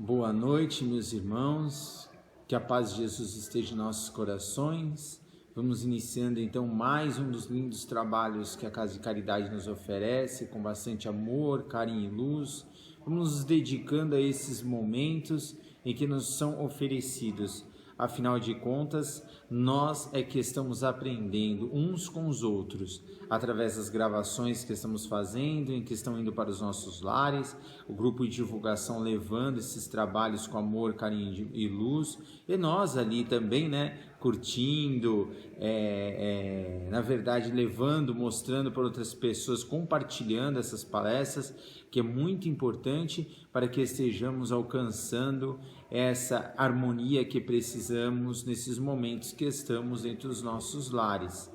Boa noite, meus irmãos, que a paz de Jesus esteja em nossos corações. Vamos iniciando então mais um dos lindos trabalhos que a Casa de Caridade nos oferece, com bastante amor, carinho e luz. Vamos nos dedicando a esses momentos em que nos são oferecidos. Afinal de contas, nós é que estamos aprendendo uns com os outros, através das gravações que estamos fazendo, em que estão indo para os nossos lares, o grupo de divulgação levando esses trabalhos com amor, carinho e luz, e nós ali também, curtindo, na verdade levando, mostrando para outras pessoas, compartilhando essas palestras, que é muito importante para que estejamos alcançando essa harmonia que precisamos nesses momentos que estamos entre os nossos lares.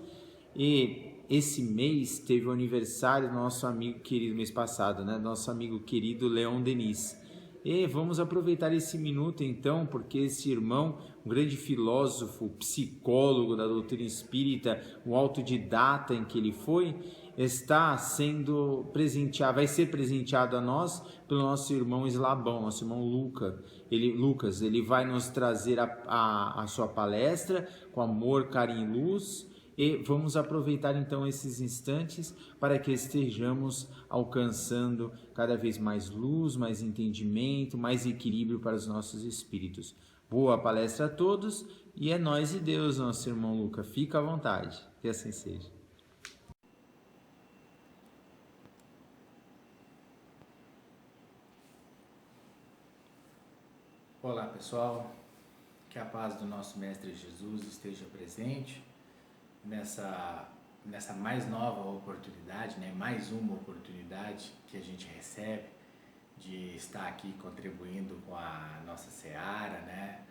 E esse mês teve o aniversário do nosso amigo querido, mês passado, nosso amigo querido Leon Denis. E vamos aproveitar esse minuto então, porque esse irmão, um grande filósofo, psicólogo da doutrina espírita, um autodidata em que ele foi, está sendo presenteado, vai ser presenteado a nós pelo nosso irmão Eslabão, nosso irmão Lucas. Ele vai nos trazer a sua palestra com amor, carinho e luz. E vamos aproveitar então esses instantes para que estejamos alcançando cada vez mais luz, mais entendimento, mais equilíbrio para os nossos espíritos. Boa palestra a todos e é nós e Deus, nosso irmão Luca. Fica à vontade, que assim seja. Olá pessoal, que a paz do nosso Mestre Jesus esteja presente nessa mais nova oportunidade, mais uma oportunidade que a gente recebe de estar aqui contribuindo com a nossa seara,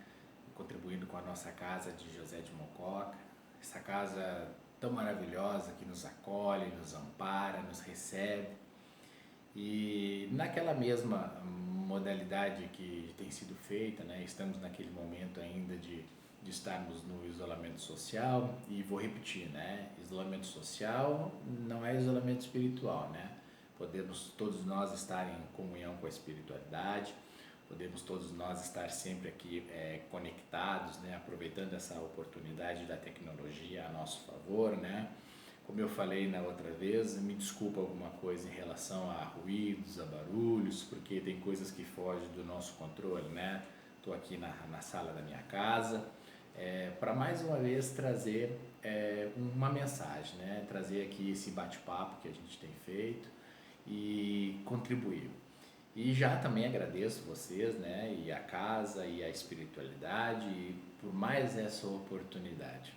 contribuindo com a nossa casa de José de Mococa, essa casa tão maravilhosa que nos acolhe, nos ampara, nos recebe. E naquela mesma modalidade que tem sido feita, estamos naquele momento ainda de estarmos no isolamento social, e vou repetir, isolamento social não é isolamento espiritual, Podemos todos nós estar em comunhão com a espiritualidade, podemos todos nós estar sempre aqui conectados, aproveitando essa oportunidade da tecnologia a nosso favor, Como eu falei na outra vez, me desculpa alguma coisa em relação a ruídos, a barulhos, porque tem coisas que fogem do nosso controle, Estou aqui na sala da minha casa, para mais uma vez trazer uma mensagem, Trazer aqui esse bate-papo que a gente tem feito e contribuir. E já também agradeço vocês, e a casa e a espiritualidade por mais essa oportunidade.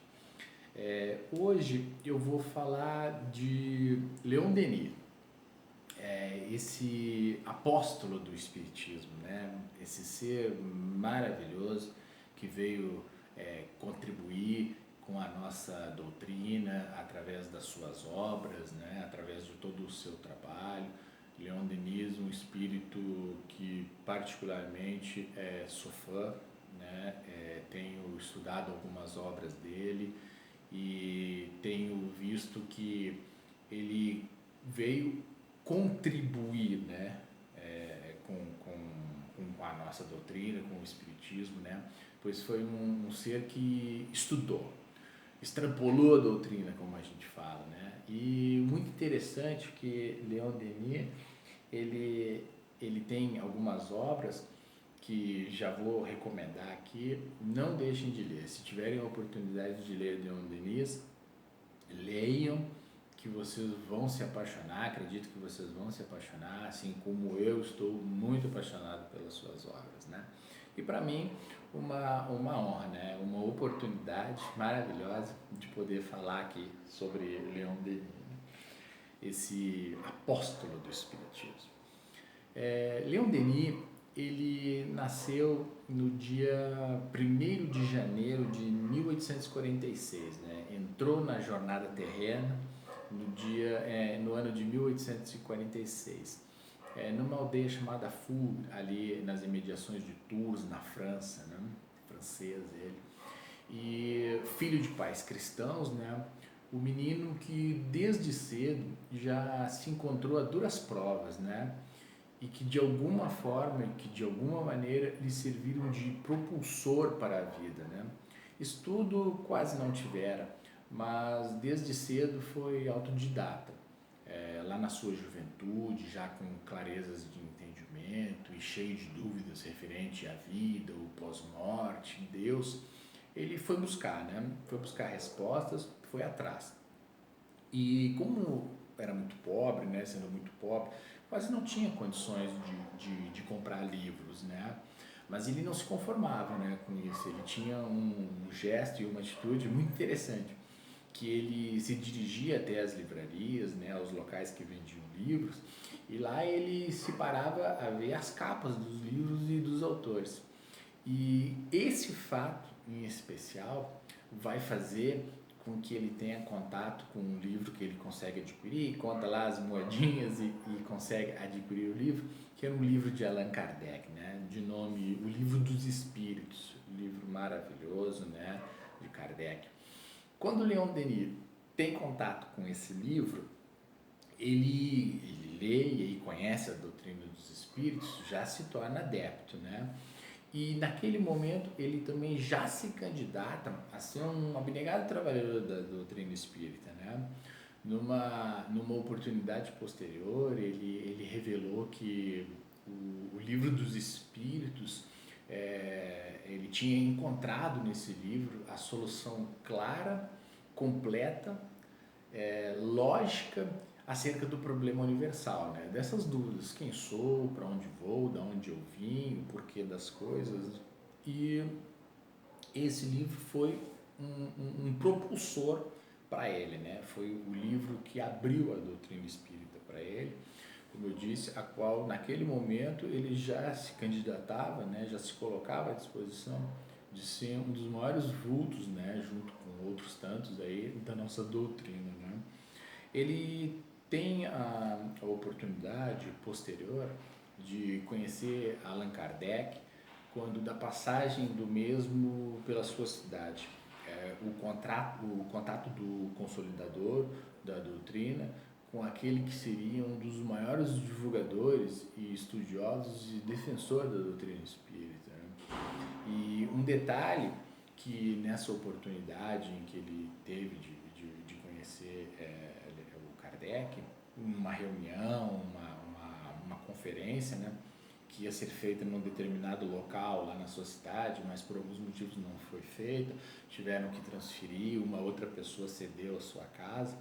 Hoje eu vou falar de Leon Denis, esse apóstolo do Espiritismo, esse ser maravilhoso que veio contribuir com a nossa doutrina através das suas obras, através de todo o seu trabalho. Leon Denis, um espírito que particularmente sou fã, tenho estudado algumas obras dele, e tenho visto que ele veio contribuir com a nossa doutrina, com o Espiritismo, pois foi um ser que estudou, extrapolou a doutrina, como a gente fala, E muito interessante que Leon Denis, ele tem algumas obras que já vou recomendar aqui, não deixem de ler. Se tiverem a oportunidade de ler Leon Denis, leiam, que vocês vão se apaixonar, acredito que vocês vão se apaixonar, assim como eu estou muito apaixonado pelas suas obras, E para mim, uma honra, uma oportunidade maravilhosa de poder falar aqui sobre Leon Denis, esse apóstolo do Espiritismo. Leon Denis, ele nasceu no dia 1º de janeiro de 1846, Entrou na jornada terrena no ano de 1846, numa aldeia chamada Foug, ali nas imediações de Tours, na França, francês ele, e filho de pais cristãos, o menino que desde cedo já se encontrou a duras provas, e que de alguma forma e que de alguma maneira lhe serviram de propulsor para a vida, né? Estudo quase não tivera, mas desde cedo foi autodidata. Lá na sua juventude, já com clarezas de entendimento e cheio de dúvidas referente à vida, o pós-morte, Deus, ele foi buscar, né? Foi buscar respostas, foi atrás. E como era muito pobre, né? Sendo muito pobre, quase não tinha condições de comprar livros, né? Mas ele não se conformava, né, com isso. Ele tinha um gesto e uma atitude muito interessante, que ele se dirigia até as livrarias, né, aos locais que vendiam livros, e lá ele se parava a ver as capas dos livros e dos autores. E esse fato em especial vai fazer com que ele tenha contato com um livro que ele consegue adquirir, conta lá as moedinhas e consegue adquirir o livro, que era um livro de Allan Kardec, né, de nome O Livro dos Espíritos, um livro maravilhoso, né, de Kardec. Quando Leon Denis tem contato com esse livro, ele lê e conhece a doutrina dos espíritos, já se torna adepto, né? E naquele momento ele também já se candidata a ser um abnegado trabalhador da doutrina espírita, né? Numa oportunidade posterior, ele revelou que o livro dos espíritos, ele tinha encontrado nesse livro a solução clara, completa, lógica acerca do problema universal, né? Dessas dúvidas, quem sou, para onde vou, de onde eu vim, o porquê das coisas. E esse livro foi um propulsor para ele, né? Foi o livro que abriu a doutrina espírita para ele, como eu disse, a qual naquele momento ele já se candidatava, né? Já se colocava à disposição de ser um dos maiores vultos, né? Junto com outros tantos aí da nossa doutrina, né? Ele tem a oportunidade posterior de conhecer Allan Kardec quando da passagem do mesmo pela sua cidade. O contato do consolidador da doutrina com aquele que seria um dos maiores divulgadores e estudiosos e defensor da doutrina espírita, né? E um detalhe que nessa oportunidade em que ele teve de conhecer o Kardec, uma reunião, uma conferência, né, que ia ser feita num determinado local lá na sua cidade, mas por alguns motivos não foi feita, tiveram que transferir, uma outra pessoa cedeu a sua casa,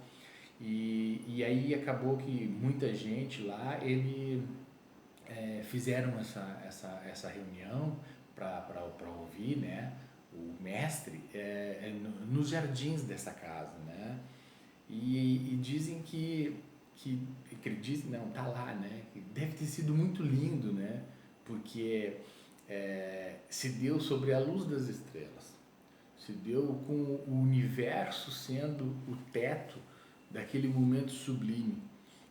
e aí acabou que muita gente lá, fizeram essa reunião para ouvir, né, o mestre nos jardins dessa casa, né, e dizem que acredito, não, tá lá, né, que deve ter sido muito lindo, né, porque se deu sobre a luz das estrelas, se deu com o universo sendo o teto daquele momento sublime.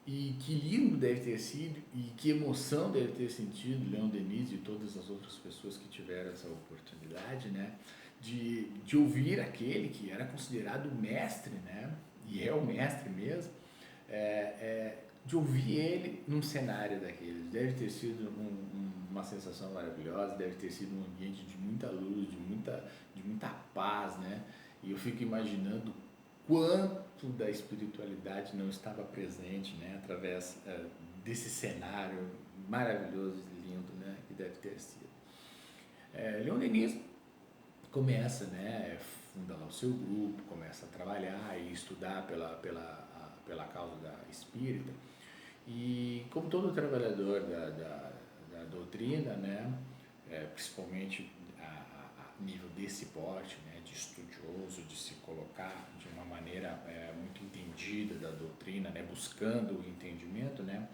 E que lindo deve ter sido e que emoção deve ter sentido Leon Denis e todas as outras pessoas que tiveram essa oportunidade, né, de ouvir aquele que era considerado o mestre, né, e é o mestre mesmo, de ouvir ele num cenário daqueles. Deve ter sido uma sensação maravilhosa, deve ter sido um ambiente de muita luz, de muita paz, né, e eu fico imaginando quanto da espiritualidade não estava presente, né, através desse cenário maravilhoso e lindo, né, que deve ter sido. Leon Denis começa, né, funda lá o seu grupo, começa a trabalhar e estudar pela causa da espírita, e como todo trabalhador da doutrina, né, principalmente a nível desse porte, né, de estudioso, de se colocar de uma maneira muito entendida da doutrina, né, buscando o entendimento, né,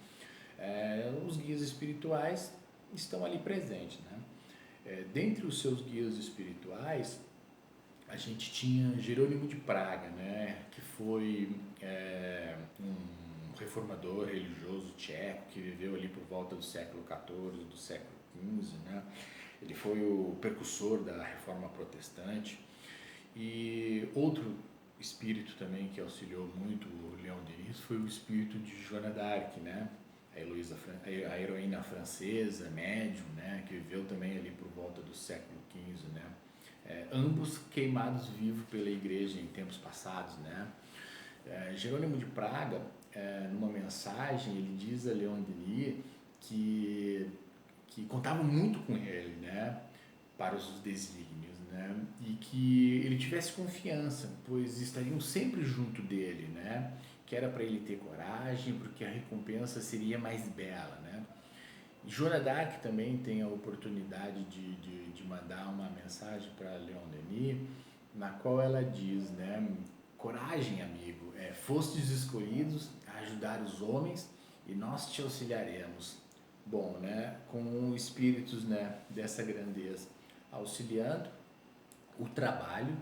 os guias espirituais estão ali presentes, né. Dentre os seus guias espirituais, a gente tinha Jerônimo de Praga, né, que foi um reformador religioso tcheco que viveu ali por volta do século XIV, do século XV, né. Ele foi o precursor da reforma protestante. E outro espírito também que auxiliou muito o Leon Denis foi o espírito de Joana d'Arc, né, a heroína francesa, médium, né, que viveu também ali por volta do século XV, né, ambos queimados vivos pela igreja em tempos passados, né. Jerônimo de Praga, numa mensagem, ele diz a Leon Denis que contavam muito com ele, né, para os desígnios, né, e que ele tivesse confiança, pois estariam sempre junto dele, né, que era para ele ter coragem, porque a recompensa seria mais bela, né. Joana d'Arc também tem a oportunidade de mandar uma mensagem para Leon Denis, na qual ela diz, né, coragem, amigo, fostes escolhidos a ajudar os homens e nós te auxiliaremos. Bom, né, com espíritos, né, dessa grandeza auxiliando, o trabalho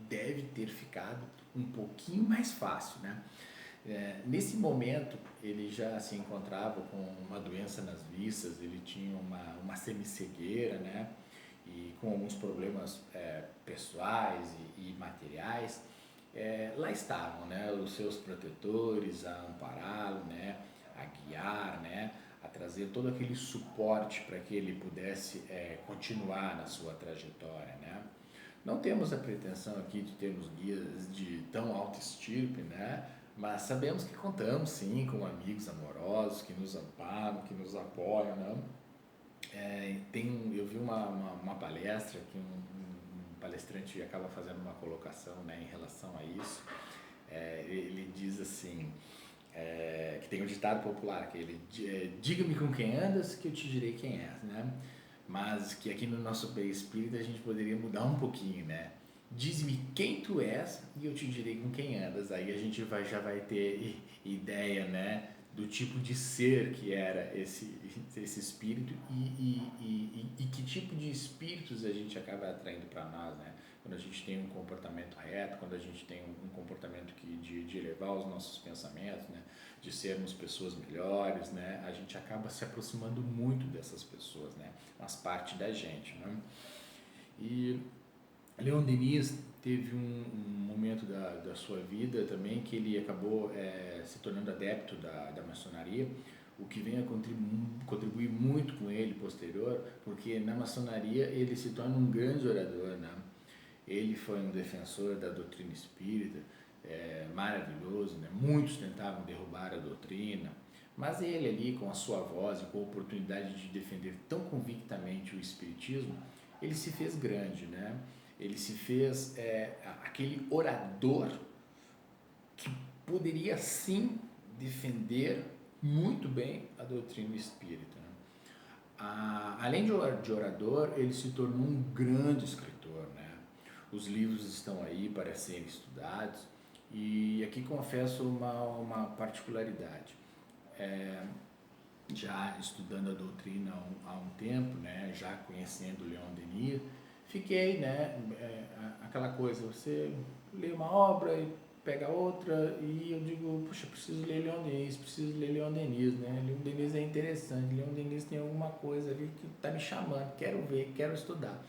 deve ter ficado um pouquinho mais fácil, né? Nesse momento ele já se encontrava com uma doença nas vistas, ele tinha uma semicegueira, né? E com alguns problemas pessoais e materiais. Lá estavam, né, os seus protetores a ampará-lo, né, a guiar, né, a trazer todo aquele suporte para que ele pudesse continuar na sua trajetória, né. Não temos a pretensão aqui de termos guias de tão alta estirpe, né, mas sabemos que contamos sim com amigos amorosos que nos amparam, que nos apoiam, né. Eu vi uma palestra que um palestrante acaba fazendo uma colocação, né, em relação a isso. Ele diz assim, que tem um ditado popular, que ele diga-me com quem andas que eu te direi quem és, né? Mas que aqui no nosso meio espírita a gente poderia mudar um pouquinho, né? Diz-me quem tu és e eu te direi com quem andas. Aí a gente já vai ter ideia, né, do tipo de ser que era esse espírito e que tipo de espíritos a gente acaba atraindo para nós, né? Quando a gente tem um comportamento reto, quando a gente tem um comportamento de elevar os nossos pensamentos, né, de sermos pessoas melhores, né, a gente acaba se aproximando muito dessas pessoas, né, faz parte da gente, né? E Leon Denis teve um momento da sua vida também que ele acabou se tornando adepto da maçonaria, o que vem a contribuir muito com ele posterior, porque na maçonaria ele se torna um grande orador, né? Ele foi um defensor da doutrina espírita, maravilhoso, né? Muitos tentavam derrubar a doutrina, mas ele ali com a sua voz e com a oportunidade de defender tão convictamente o espiritismo, ele se fez grande, né? Ele se fez aquele orador que poderia sim defender muito bem a doutrina espírita, né? Além de orador, ele se tornou um grande escritor, né? Os livros estão aí para serem estudados e aqui confesso uma particularidade. Já estudando a doutrina há um tempo, né? Já conhecendo Leon Denis, fiquei, né? Aquela coisa, você lê uma obra e pega outra e eu digo, puxa, preciso ler Leon Denis, né? Leon Denis é interessante, Leon Denis tem alguma coisa ali que está me chamando, quero ver, quero estudar.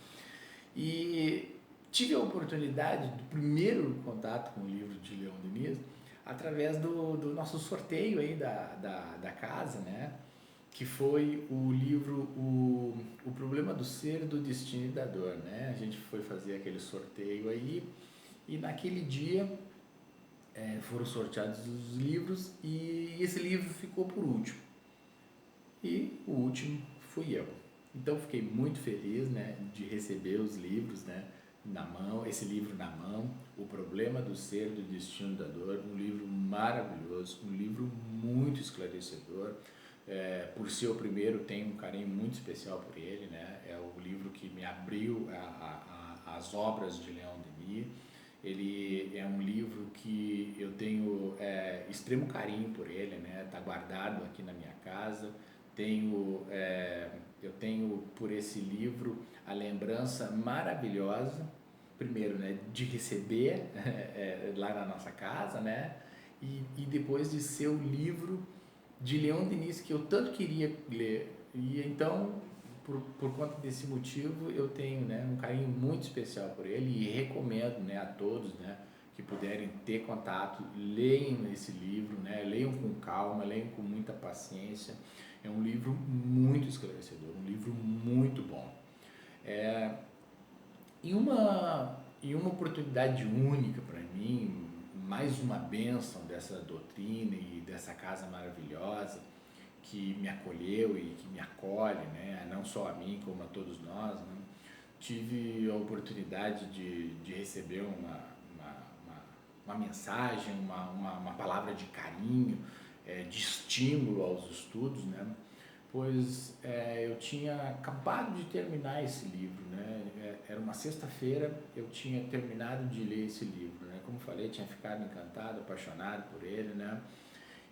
E tive a oportunidade do primeiro contato com o livro de Leon Denis através do nosso sorteio aí da casa, né? Que foi o livro o Problema do Ser, do Destino e da Dor, né? A gente foi fazer aquele sorteio aí e naquele dia foram sorteados os livros e esse livro ficou por último. E o último fui eu. Então fiquei muito feliz, né, de receber os livros, né, na mão, esse livro na mão, O Problema do Ser, do Destino e da Dor, um livro maravilhoso, um livro muito esclarecedor. Por ser o primeiro, tenho um carinho muito especial por ele, né? É o livro que me abriu as obras de Leon Denis. Ele é um livro que eu tenho extremo carinho por ele, né? Tá guardado aqui na minha casa. Eu tenho por esse livro a lembrança maravilhosa, primeiro, né, de receber lá na nossa casa, né? E depois de ser o livro de Leon Denis que eu tanto queria ler. E então, por conta desse motivo, eu tenho, né, um carinho muito especial por ele e recomendo, né, a todos, né, que que puderem ter contato, leiam esse livro, né? Leiam com calma, leiam com muita paciência. É um livro muito esclarecedor, um livro muito bom. E uma oportunidade única para mim, mais uma bênção dessa doutrina e dessa casa maravilhosa que me acolheu e que me acolhe, né? Não só a mim, como a todos nós, né? Tive a oportunidade de receber uma mensagem, uma palavra de carinho, de estímulo aos estudos, né? Pois eu tinha acabado de terminar esse livro, né? Era uma sexta-feira, eu tinha terminado de ler esse livro, né? Como falei, tinha ficado encantado, apaixonado por ele, né?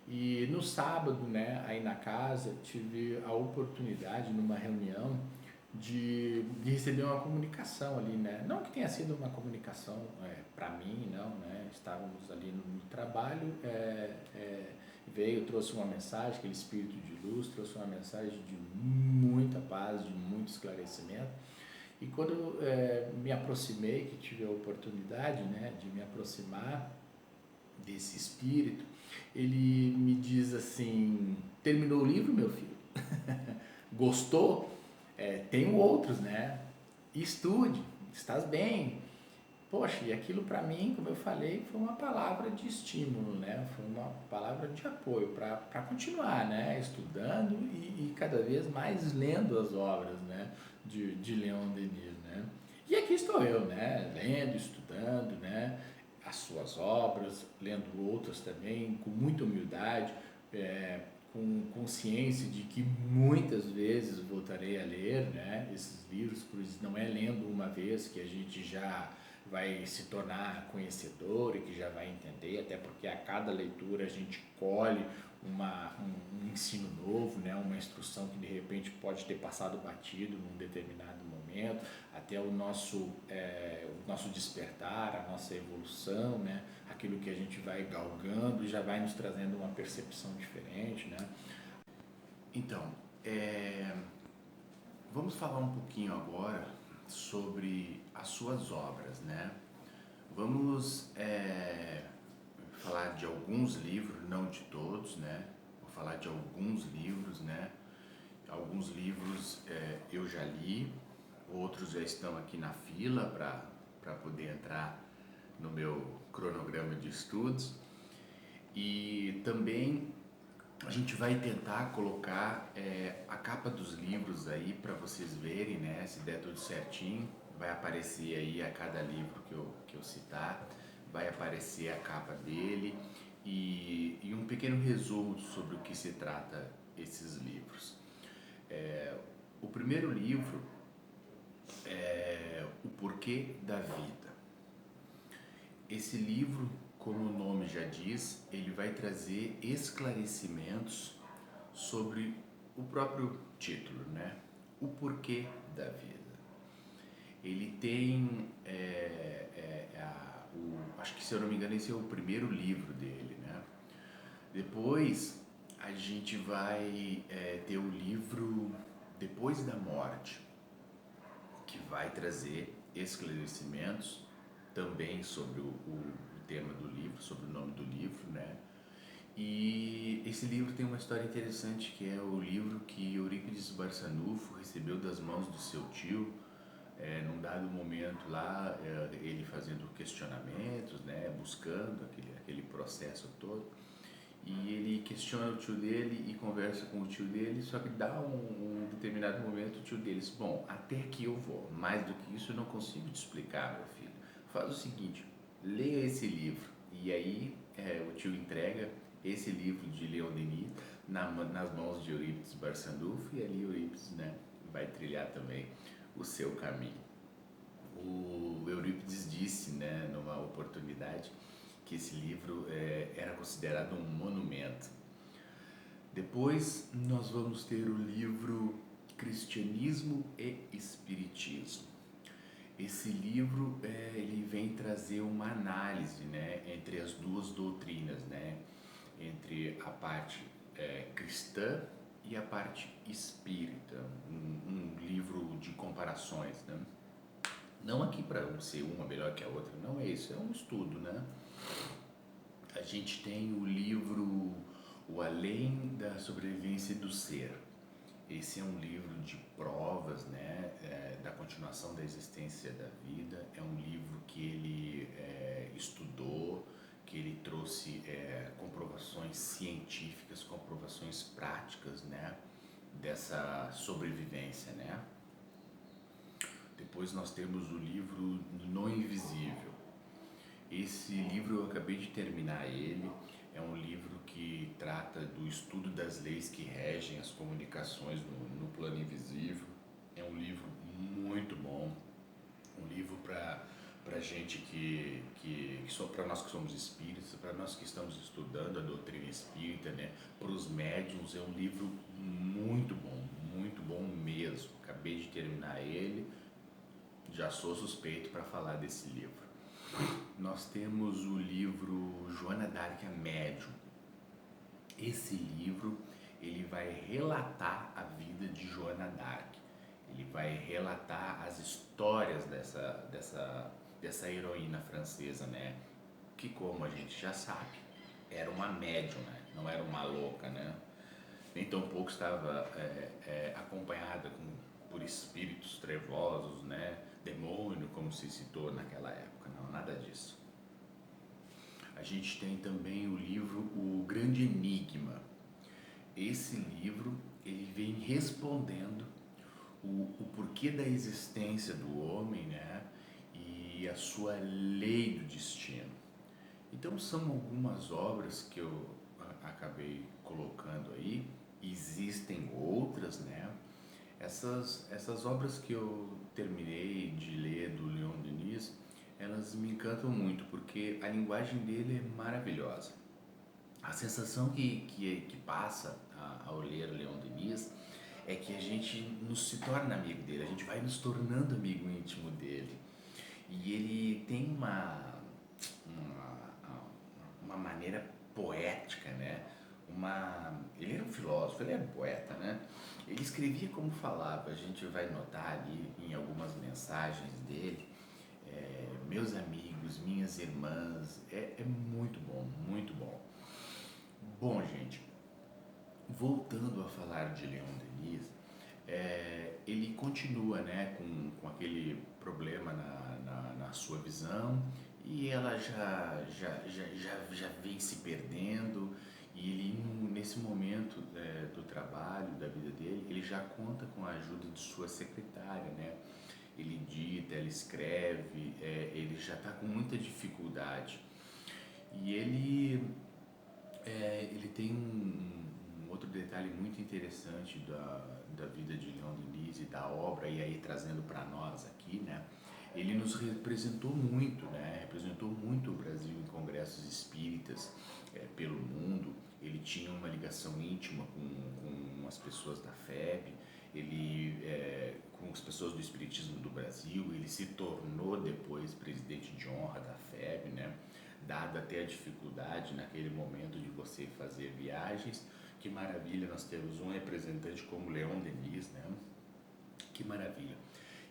E no sábado, né, aí na casa, tive a oportunidade, numa reunião, de receber uma comunicação ali, né? Não que tenha sido uma comunicação para mim, não, né? Estávamos ali no trabalho, veio, trouxe uma mensagem, aquele espírito de luz, trouxe uma mensagem de muita paz, de muito esclarecimento. E quando me aproximei, que tive a oportunidade, né, de me aproximar desse espírito, ele me diz assim: terminou o livro, meu filho? Gostou? Tenho outros, né? Estude, estás bem. Poxa, e aquilo para mim, como eu falei, foi uma palavra de estímulo, né? Foi uma palavra de apoio para continuar, né? Estudando e cada vez mais lendo as obras, né? De Leon Denis, né? E aqui estou eu, né? Lendo, estudando, né? As suas obras, lendo outras também, com muita humildade, com consciência de que muitas vezes voltarei a ler, né? Esses livros, pois não é lendo uma vez que a gente já vai se tornar conhecedor e que já vai entender, até porque a cada leitura a gente colhe um ensino novo, né? Uma instrução que de repente pode ter passado batido num determinado momento, até o nosso despertar, a nossa evolução, né? Aquilo que a gente vai galgando já vai nos trazendo uma percepção diferente, né? Então, vamos falar um pouquinho agora sobre as suas obras, né? Vamos falar de alguns livros, não de todos, né? Vou falar de alguns livros, né? Alguns livros eu já li, outros já estão aqui na fila para poder entrar no meu cronograma de estudos. E também a gente vai tentar colocar a capa dos livros aí para vocês verem, né? Se der tudo certinho, vai aparecer aí a cada livro que eu citar, vai aparecer a capa dele e um pequeno resumo sobre o que se trata esses livros. O primeiro livro é O Porquê da Vida. Esse livro, como o nome já diz, ele vai trazer esclarecimentos sobre o próprio título, né? O porquê da vida. Ele tem, acho que se eu não me engano esse é o primeiro livro dele, né? Depois a gente vai ter o livro Depois da Morte, que vai trazer esclarecimentos também sobre o tema do livro, sobre o nome do livro, né? E esse livro tem uma história interessante, que é o livro que Eurípides Barçanufo recebeu das mãos do seu tio, num dado momento lá, ele fazendo questionamentos, né? Buscando aquele processo todo. E ele questiona o tio dele e conversa com o tio dele, só que dá um determinado momento o tio dele diz: bom, até aqui eu vou, mais do que isso eu não consigo te explicar, meu filho. Faz o seguinte, leia esse livro. E aí o tio entrega esse livro de Leon Denis nas mãos de Eurípides Barçanufo, e ali Eurípides, né, vai trilhar também o seu caminho. O Eurípides disse, né, numa oportunidade, que esse livro era considerado um monumento. Depois nós vamos ter o livro Cristianismo e Espiritismo. Esse livro ele vem trazer uma análise, né, entre as duas doutrinas, né, entre a parte cristã e a parte espírita, um livro de comparações, né? Não aqui para ser uma melhor que a outra, não é isso, é um estudo, né? A gente tem o livro O Além da Sobrevivência do Ser. Esse é um livro de provas, né, da continuação da existência da vida. É um livro que ele estudou, que ele trouxe comprovações científicas, comprovações práticas, né, dessa sobrevivência, né. Depois nós temos o livro No Invisível. Esse livro eu acabei de terminar ele. É um livro que trata do estudo das leis que regem as comunicações no plano invisível. É um livro muito bom, um livro para gente para nós que somos espíritas, para nós que estamos estudando a doutrina espírita, né? Para os médiuns é um livro muito bom mesmo. Acabei de terminar ele, já sou suspeito para falar desse livro. Nós temos o livro Joana d'Arc, a Médium. Esse livro ele vai relatar a vida de Joana d'Arc. Ele vai relatar as histórias dessa heroína francesa, né? Que, como a gente já sabe, era uma médium, né? Não era uma louca, né? Nem tampouco estava acompanhada por espíritos trevosos, né? Demônio, como se citou naquela época. Não, nada disso. A gente tem também o livro O Grande Enigma. Esse livro ele vem respondendo o porquê da existência do homem, né? E a sua lei do destino. Então são algumas obras que eu acabei colocando aí. Existem outras, né? Essas obras que eu terminei de ler do Leon Denis, elas me encantam muito porque a linguagem dele é maravilhosa. A sensação que passa ao ler Leon Denis é que a gente se torna amigo dele, a gente vai nos tornando amigo íntimo dele. E ele tem uma maneira poética, né? Ele era um filósofo, ele era um poeta, né? Ele escrevia como falava, a gente vai notar ali em algumas mensagens dele, meus amigos, minhas irmãs, é muito bom, muito bom. Bom, gente, voltando a falar de Leon Denis, ele continua, né, com aquele problema na sua visão e ela já vem se perdendo e ele nesse momento do trabalho, da vida dele, ele já conta com a ajuda de sua secretária, né? Ele dita, ele escreve, ele já está com muita dificuldade e ele tem um outro detalhe muito interessante da vida de Leon Denis e da obra, e aí trazendo para nós aqui, né? Ele nos representou muito, né? Representou muito o Brasil em congressos espíritas pelo mundo. Ele tinha uma ligação íntima com as pessoas da FEB, com as pessoas do Espiritismo do Brasil. Ele se tornou depois presidente de honra da FEB, né? Dada até a dificuldade naquele momento de você fazer viagens. Que maravilha, nós temos um representante como Leon Denis, né? Que maravilha.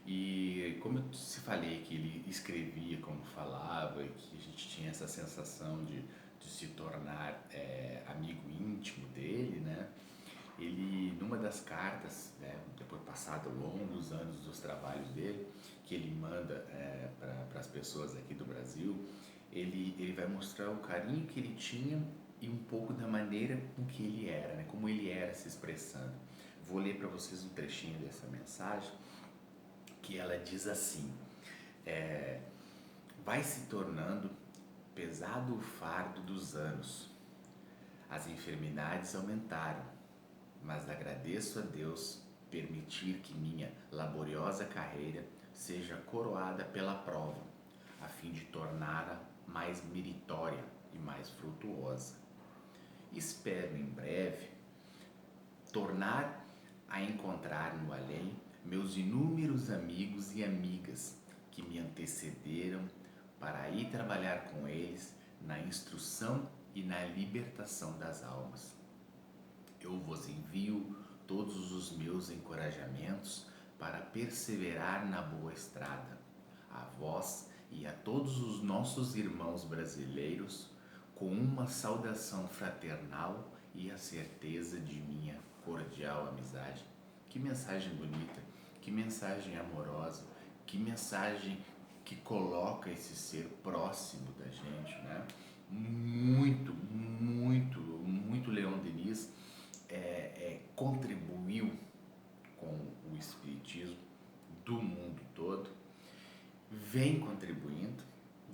E como eu te falei que ele escrevia como falava e que a gente tinha essa sensação de se tornar amigo íntimo dele, né? Ele, numa das cartas, né, depois passado longos anos dos trabalhos dele, que ele manda para as pessoas aqui do Brasil, ele vai mostrar o carinho que ele tinha e um pouco da maneira com que ele era, né, como ele era se expressando. Vou ler para vocês um trechinho dessa mensagem, que ela diz assim: vai se tornando pesado o fardo dos anos, as enfermidades aumentaram, mas agradeço a Deus permitir que minha laboriosa carreira seja coroada pela prova, a fim de torná-la mais meritória e mais frutuosa. Espero em breve tornar a encontrar no além meus inúmeros amigos e amigas que me antecederam para ir trabalhar com eles na instrução e na libertação das almas. Eu vos envio todos os meus encorajamentos para perseverar na boa estrada, a vós e a todos os nossos irmãos brasileiros com uma saudação fraternal e a certeza de minha cordial amizade. Que mensagem bonita, que mensagem amorosa, que mensagem que coloca esse ser próximo da gente, né? Muito, muito, muito Leon Denis contribuiu com o espiritismo do mundo todo, vem contribuindo,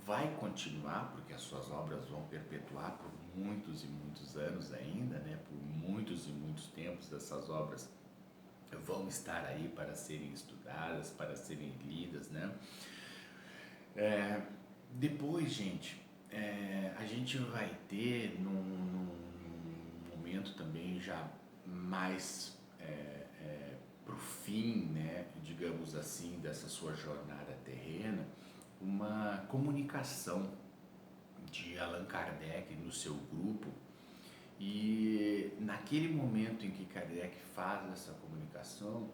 vai continuar, porque as suas obras vão perpetuar por muitos e muitos anos ainda, né? Por muitos e muitos tempos essas obras vão estar aí para serem estudadas, para serem lidas, né? Depois, gente, a gente vai ter num momento também já mais pro fim, né, digamos assim, dessa sua jornada terrena, uma comunicação de Allan Kardec no seu grupo. E naquele momento em que Kardec faz essa comunicação,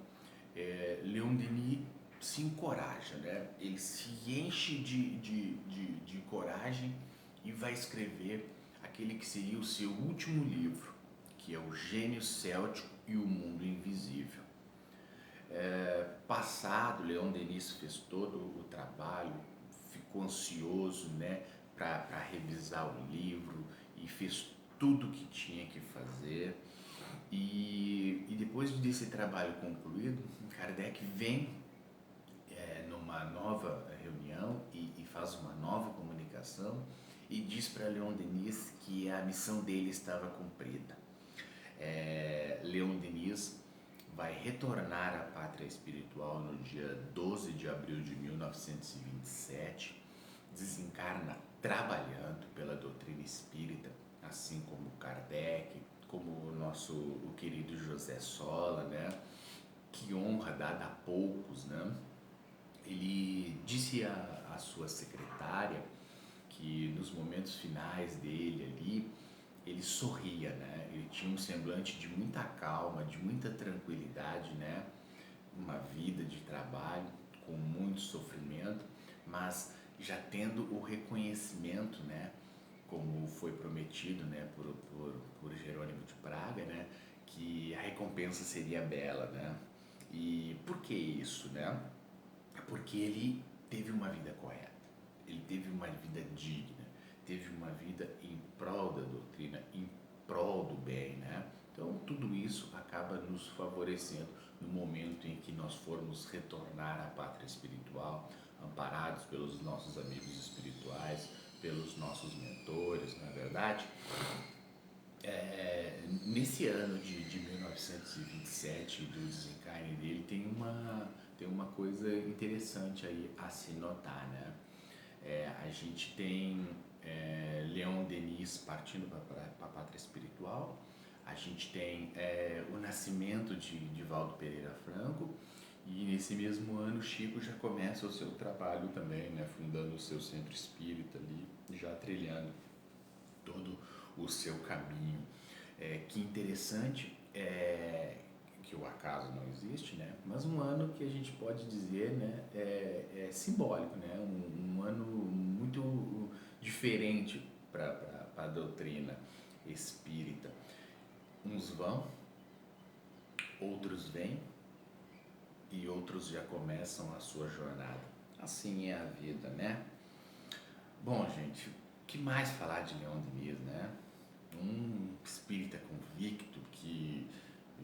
Leon Denis se encoraja, né? Ele se enche de coragem e vai escrever aquele que seria o seu último livro, que é O Gênio Céltico e o Mundo Invisível. Passado, Leon Denis fez todo o trabalho, ficou ansioso, né, para revisar o livro e fez tudo o que tinha que fazer. E depois desse trabalho concluído, Kardec vem numa nova reunião e faz uma nova comunicação e diz para Leon Denis que a missão dele estava cumprida. Leon Denis vai retornar à pátria espiritual no dia 12 de abril de 1927, desencarna trabalhando pela doutrina espírita, assim como Kardec, como o querido José Sola, né? Que honra dada a poucos, né? Ele disse à sua secretária que nos momentos finais dele ali, ele sorria, né? Ele tinha um semblante de muita calma, de muita tranquilidade, né? Uma vida de trabalho com muito sofrimento, mas já tendo o reconhecimento, né? Como foi prometido, né? Por Jerônimo de Praga, né? Que a recompensa seria bela, né? E por que isso, né? Porque ele teve uma vida correta, ele teve uma vida digna, teve uma vida em prol da doutrina, em prol do bem, né? Então tudo isso acaba nos favorecendo no momento em que nós formos retornar à pátria espiritual, amparados pelos nossos amigos espirituais, pelos nossos mentores, não é verdade? Nesse ano de 1927, do desencarne dele, tem uma coisa interessante aí a se notar, né? A gente tem Leon Denis partindo para a pátria espiritual, a gente tem o nascimento de Valdo Pereira Franco, e nesse mesmo ano Chico já começa o seu trabalho também, né? Fundando o seu centro espírita ali, já trilhando todo o seu caminho. Que interessante, que o acaso não existe, né? Mas um ano que a gente pode dizer, né, é simbólico, né? Um ano muito diferente para a doutrina espírita. Uns vão, outros vêm e outros já começam a sua jornada. Assim é a vida, né? Bom, gente, o que mais falar de Leon Denis, né? Um espírita convicto que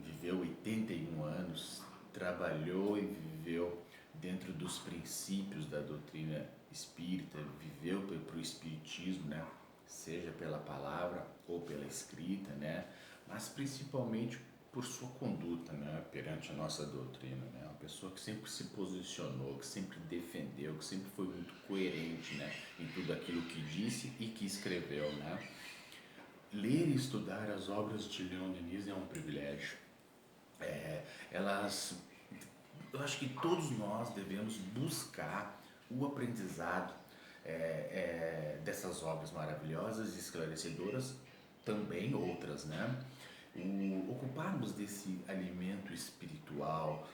viveu 81 anos, trabalhou e viveu dentro dos princípios da doutrina espírita, viveu para o espiritismo, né? Seja pela palavra ou pela escrita, né? Mas principalmente por sua conduta, né? Perante a nossa doutrina, né? Uma pessoa que sempre se posicionou, que sempre defendeu, que sempre foi muito coerente, né? Em tudo aquilo que disse e que escreveu, né? Ler e estudar as obras de Leon Denis é um privilégio. Eu acho que todos nós devemos buscar o aprendizado dessas obras maravilhosas e esclarecedoras, também outras, né? Ocuparmos desse alimento espiritual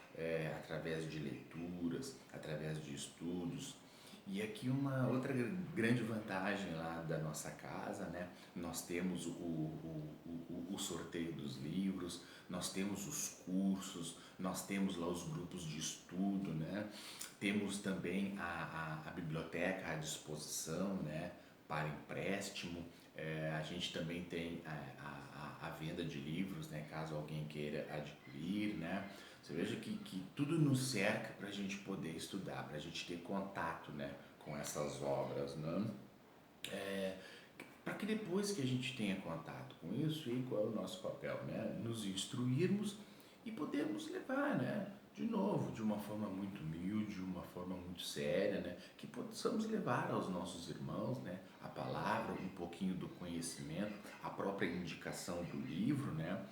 através de leituras, através de estudos, E aqui uma outra grande vantagem lá da nossa casa, né? Nós temos o sorteio dos livros, nós temos os cursos, nós temos lá os grupos de estudo, né? Temos também a biblioteca à disposição, né? Para empréstimo. A gente também tem a venda de livros, né? Caso alguém queira adquirir, né? Você veja que tudo nos cerca para a gente poder estudar, para a gente ter contato, né, com essas obras, né? Para que depois que a gente tenha contato com isso, e qual é o nosso papel, né? Nos instruirmos e podermos levar, né? De novo, de uma forma muito humilde, de uma forma muito séria, né? Que possamos levar aos nossos irmãos, né? A palavra, um pouquinho do conhecimento, a própria indicação do livro, né?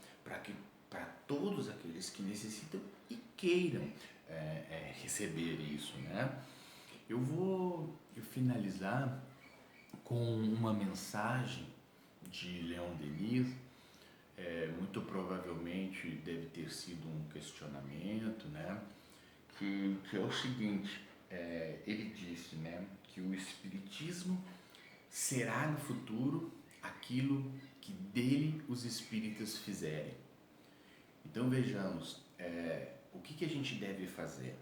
Para todos aqueles que necessitam e queiram receber isso, né? Eu vou finalizar com uma mensagem de Leon Denis. Muito provavelmente deve ter sido um questionamento, né? Que é o seguinte, ele disse, né, que o Espiritismo será no futuro aquilo que dele os espíritas fizerem. Então vejamos, o que a gente deve fazer?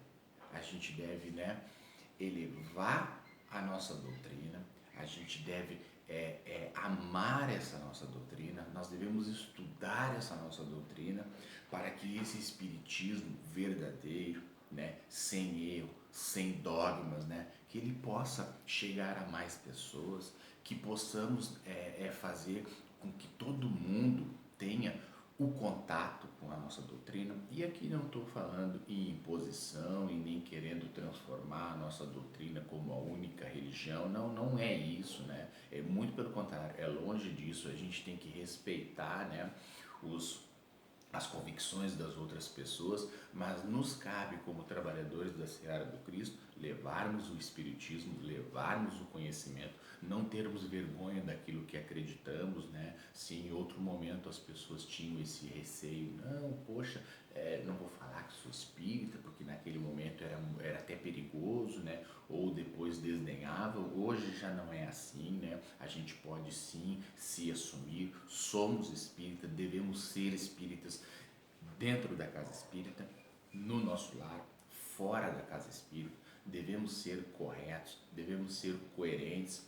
A gente deve, né, elevar a nossa doutrina, a gente deve amar essa nossa doutrina, nós devemos estudar essa nossa doutrina para que esse espiritismo verdadeiro, né, sem erro, sem dogmas, né, que ele possa chegar a mais pessoas, que possamos fazer com que todo mundo tenha o contato com a nossa doutrina. E aqui não estou falando em imposição e nem querendo transformar a nossa doutrina como a única religião, não é isso, né? É muito pelo contrário, é longe disso. A gente tem que respeitar, né, as convicções das outras pessoas, mas nos cabe, como trabalhadores da Seara do Cristo, levarmos o Espiritismo, levarmos o conhecimento, não termos vergonha daquilo que acreditamos, né? Se em outro momento as pessoas tinham esse receio, não, poxa, não vou falar que sou espírita, porque naquele momento era até perigoso, né? Ou depois desdenhavam, hoje já não é assim, né? A gente pode sim se assumir, somos espíritas, devemos ser espíritas dentro da casa espírita, no nosso lar, fora da casa espírita, devemos ser corretos, devemos ser coerentes,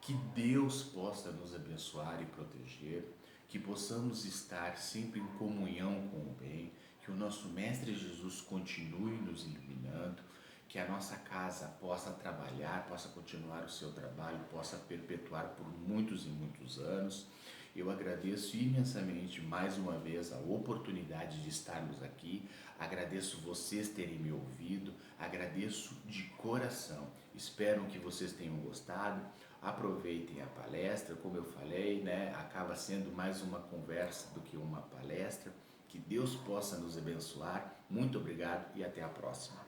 que Deus possa nos abençoar e proteger, que possamos estar sempre em comunhão com o bem, que o nosso Mestre Jesus continue nos iluminando, que a nossa casa possa trabalhar, possa continuar o seu trabalho, possa perpetuar por muitos e muitos anos. Eu agradeço imensamente mais uma vez a oportunidade de estarmos aqui, agradeço vocês terem me ouvido, agradeço de coração, espero que vocês tenham gostado, aproveitem a palestra, como eu falei, né, acaba sendo mais uma conversa do que uma palestra, que Deus possa nos abençoar, muito obrigado e até a próxima.